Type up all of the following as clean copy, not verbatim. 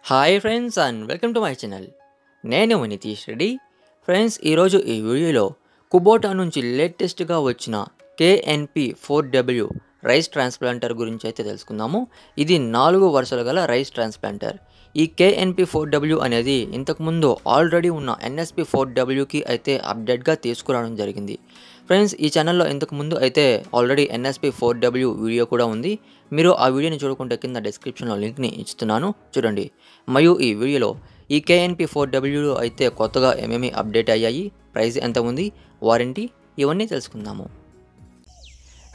Hi friends and welcome to my channel. నేను Nitish Reddy. Friends, ఈరోజు ఈ వీడియోలో కుబోటా నుంచి లేటెస్ట్గా వచ్చిన KNP4W రైస్ ట్రాన్స్ప్లాంటర్ గురించి అయితే తెలుసుకుందాము. ఇది 4 వరుసలు గల రైస్ ట్రాన్స్ప్లాంటర్. ఈ KNP4W అనేది ఇంతకుముందు ఆల్రెడీ ఉన్న NSP4Wకి అయితే అప్డేట్గా తీసుకురావడం జరిగింది. ఫ్రెండ్స్, ఈ ఛానల్లో ఇంతకుముందు అయితే ఆల్రెడీ NSP4W వీడియో కూడా ఉంది. మీరు ఆ వీడియోని చూడకుంటే కింద డిస్క్రిప్షన్లో లింక్ని ఇస్తున్నాను, చూడండి. మరియు ఈ వీడియోలో ఈ KNP4W అయితే కొత్తగా ఏమేమి అప్డేట్ అయ్యాయి, ప్రైస్ ఎంత ఉంది, వారంటీ, ఇవన్నీ తెలుసుకుందాము.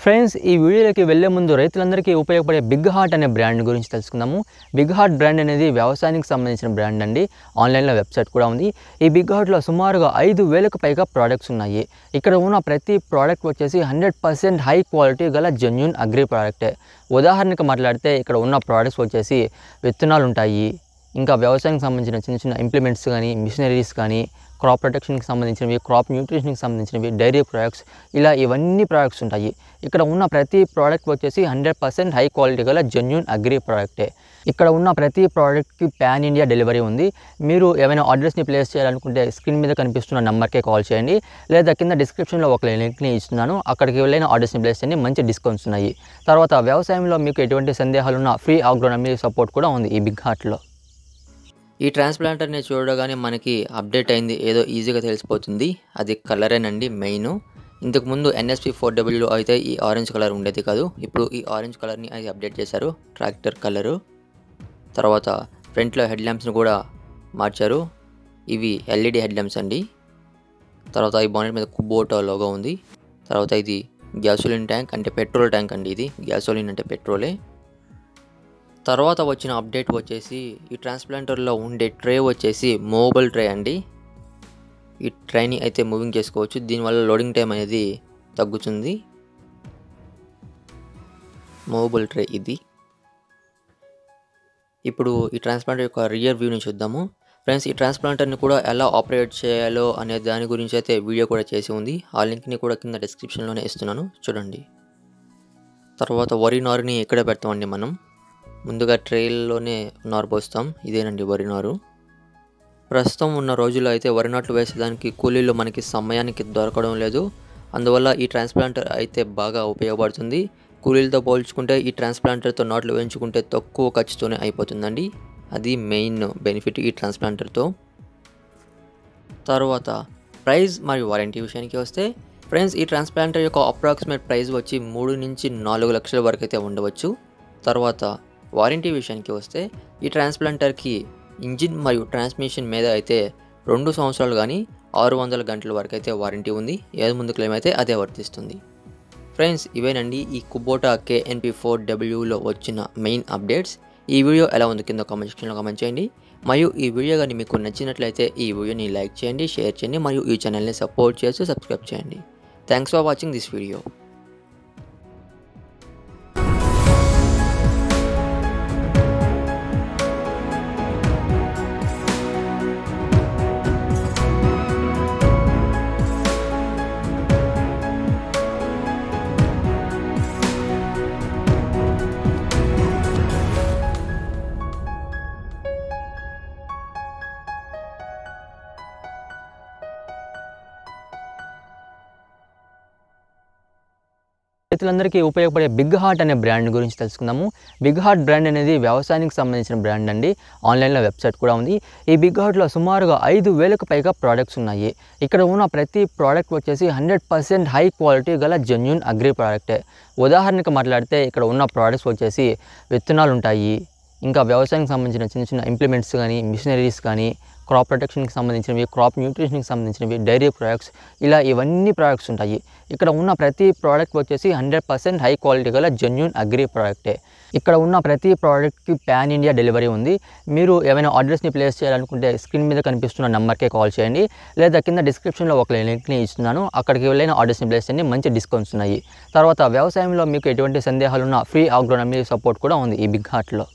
ఫ్రెండ్స్, ఈ వీడియోలోకి వెళ్ళే ముందు రైతులందరికీ ఉపయోగపడే బిగ్ హార్ట్ అనే బ్రాండ్ గురించి తెలుసుకుందాము. బిగ్ హార్ట్ బ్రాండ్ అనేది వ్యవసాయానికి సంబంధించిన బ్రాండ్ అండి. ఆన్లైన్లో వెబ్సైట్ కూడా ఉంది. ఈ బిగ్ హార్ట్లో సుమారుగా 5,000కు పైగా ప్రోడక్ట్స్ ఉన్నాయి. ఇక్కడ ఉన్న ప్రతి ప్రోడక్ట్ వచ్చేసి 100% హై క్వాలిటీ గల జెన్యూన్ అగ్రి ప్రోడక్టే. ఉదాహరణకు మాట్లాడితే ఇక్కడ ఉన్న ప్రోడక్ట్స్ వచ్చేసి విత్తనాలు ఉంటాయి, ఇంకా వ్యవసాయానికి సంబంధించిన చిన్న చిన్న ఇంప్లిమెంట్స్ కానీ, మిషనరీస్ కానీ, క్రాప్ ప్రొటెక్షన్కి సంబంధించినవి, క్రాప్ న్యూట్రిషన్కి సంబంధించినవి, డైరీ ప్రొడక్ట్స్, ఇలా ఇవన్నీ ప్రోడక్ట్స్ ఉంటాయి. ఇక్కడ ఉన్న ప్రతి ప్రోడక్ట్ వచ్చేసి 100% హై క్వాలిటీ గల జెన్యూన్ అగ్రి ప్రోడక్టే. ఇక్కడ ఉన్న ప్రతి ప్రోడక్ట్కి పాన్ ఇండియా డెలివరీ ఉంది. మీరు ఏమైనా ఆర్డర్స్ని ప్లేస్ చేయాలనుకుంటే స్క్రీన్ మీద కనిపిస్తున్న నెంబర్కే కాల్ చేయండి, లేదా కింద డిస్క్రిప్షన్లో ఒక లింక్ని ఇస్తున్నాను, అక్కడికి వెళ్ళిన ఆర్డర్స్ని ప్లేస్ చేయండి. మంచి డిస్కౌంట్స్ ఉన్నాయి. తర్వాత వ్యవసాయంలో మీకు ఎటువంటి సందేహాలున్నా ఫ్రీ ఆగ్రోనమీ సపోర్ట్ కూడా ఉంది ఈ బిగ్ హార్ట్లో. ఈ ట్రాన్స్ప్లాంటర్ని చూడగానే మనకి అప్డేట్ అయింది ఏదో ఈజీగా తెలిసిపోతుంది. అది కలరేనండి మెయిన్. ఇంతకుముందు NSP4W అయితే ఈ ఆరెంజ్ కలర్ ఉండేది కాదు. ఇప్పుడు ఈ ఆరెంజ్ కలర్ని అది అప్డేట్ చేశారు, ట్రాక్టర్ కలరు. తర్వాత ఫ్రంట్లో హెడ్ ల్యాంప్స్ని కూడా మార్చారు. ఇవి LED హెడ్ ల్యాంప్స్ అండి. తర్వాత ఈ బానెట్ మీద కుబోటా లోగో ఉంది. తర్వాత ఇది గ్యాసోలిన్ ట్యాంక్, అంటే పెట్రోల్ ట్యాంక్ అండి. ఇది గ్యాసోలిన్ అంటే పెట్రోలే. తర్వాత వచ్చిన అప్డేట్ వచ్చేసి ఈ ట్రాన్స్ప్లాంటర్లో ఉండే ట్రే వచ్చేసి మూవబుల్ ట్రే అండి. ఈ ట్రైని అయితే మూవింగ్ చేసుకోవచ్చు. దీనివల్ల లోడింగ్ టైం అనేది తగ్గుతుంది. మూవబుల్ ట్రే ఇది. ఇప్పుడు ఈ ట్రాన్స్ప్లాంటర్ యొక్క రియర్ వ్యూని చూద్దాము. ఫ్రెండ్స్, ఈ ట్రాన్స్ప్లాంటర్ని కూడా ఎలా ఆపరేట్ చేయాలో అనే దాని గురించి అయితే వీడియో కూడా చేసి ఉంది. ఆ లింక్ని కూడా కింద డిస్క్రిప్షన్లోనే ఇస్తున్నాను, చూడండి. తర్వాత వరి నారుని ఇక్కడే పెడతామండి మనం. ముందుగా ట్రైల్లోనే నారు పోస్తాం. ఇదేనండి వరి నారు. ప్రస్తుతం ఉన్న రోజుల్లో అయితే వరి నాట్లు వేసేదానికి కూలీలు మనకి సమయానికి దొరకడం లేదు. అందువల్ల ఈ ట్రాన్స్ప్లాంటర్ అయితే బాగా ఉపయోగపడుతుంది. కూలీలతో పోల్చుకుంటే ఈ ట్రాన్స్ప్లాంటర్తో నాట్లు వేయించుకుంటే తక్కువ ఖర్చుతోనే అయిపోతుందండి. అది మెయిన్ బెనిఫిట్ ఈ ట్రాన్స్ప్లాంటర్తో. తర్వాత ప్రైస్ మరియు వారంటీ విషయానికి వస్తే, ఫ్రెండ్స్, ఈ ట్రాన్స్ప్లాంటర్ యొక్క అప్రాక్సిమేట్ ప్రైస్ వచ్చి 3 నుంచి 4 లక్షల వరకు అయితే ఉండవచ్చు. తర్వాత వారంటీ విషయానికి వస్తే, ఈ ట్రాన్స్ప్లాంటర్కి ఇంజిన్ మరియు ట్రాన్స్మిషన్ మీద అయితే 2 సంవత్సరాలు కానీ 600 గంటల వరకు అయితే వారంటీ ఉంది. ఏది ముందు క్లెయిమ్ అయితే అదే వర్తిస్తుంది. ఫ్రెండ్స్, ఇవేనండి ఈ కుబోటా KNP4Wలో వచ్చిన మెయిన్ అప్డేట్స్. ఈ వీడియో ఎలా ఉంది కింద కామెంట్ సెక్షన్లో కామెంట్ చేయండి. మరియు ఈ వీడియో కానీ మీకు నచ్చినట్లయితే ఈ వీడియోని లైక్ చేయండి, షేర్ చేయండి, మరియు ఈ ఛానల్ని సపోర్ట్ చేస్తూ సబ్స్క్రైబ్ చేయండి. Thanks for watching this video. రైతులందరికీ ఉపయోగపడే బిగ్ హార్ట్ అనే బ్రాండ్ గురించి తెలుసుకుందాము. బిగ్ హార్ట్ బ్రాండ్ అనేది వ్యవసాయానికి సంబంధించిన బ్రాండ్ అండి. ఆన్లైన్లో వెబ్సైట్ కూడా ఉంది. ఈ బిగ్ హార్ట్లో సుమారుగా 5,000కు పైగా ప్రోడక్ట్స్ ఉన్నాయి. ఇక్కడ ఉన్న ప్రతి ప్రోడక్ట్ వచ్చేసి 100% హై క్వాలిటీ గల జెన్యూన్ అగ్రి ప్రోడక్టే. ఉదాహరణకు మాట్లాడితే ఇక్కడ ఉన్న ప్రోడక్ట్స్ వచ్చేసి విత్తనాలు ఉంటాయి, ఇంకా వ్యవసాయానికి సంబంధించిన చిన్న చిన్న ఇంప్లిమెంట్స్ కానీ, మిషనరీస్ కానీ, క్రాప్ ప్రొటెక్షన్కి సంబంధించినవి, క్రాప్ న్యూట్రిషన్కి సంబంధించినవి, డైరీ ప్రొడక్ట్స్, ఇలా ఇవన్నీ ప్రోడక్ట్స్ ఉంటాయి. ఇక్కడ ఉన్న ప్రతి ప్రోడక్ట్ వచ్చేసి 100% హై క్వాలిటీ గల జెన్యూన్ అగ్రి ప్రోడక్టే. ఇక్కడ ఉన్న ప్రతి ప్రోడక్ట్కి పాన్ ఇండియా డెలివరీ ఉంది. మీరు ఏమైనా ఆర్డర్స్ని ప్లేస్ చేయాలనుకుంటే స్క్రీన్ మీద కనిపిస్తున్న నెంబర్కే కాల్ చేయండి, లేదా కింద డిస్క్రిప్షన్లో ఒక లింక్ని ఇస్తున్నాను, అక్కడికి వెళ్ళిన ఆర్డర్స్ని ప్లేస్ చేయండి. మంచి డిస్కౌంట్స్ ఉన్నాయి. తర్వాత వ్యవసాయంలో మీకు ఎటువంటి సందేహాలున్నా ఫ్రీ ఆగ్రోనమీ సపోర్ట్ కూడా ఉంది ఈ బిగ్ హార్ట్లో.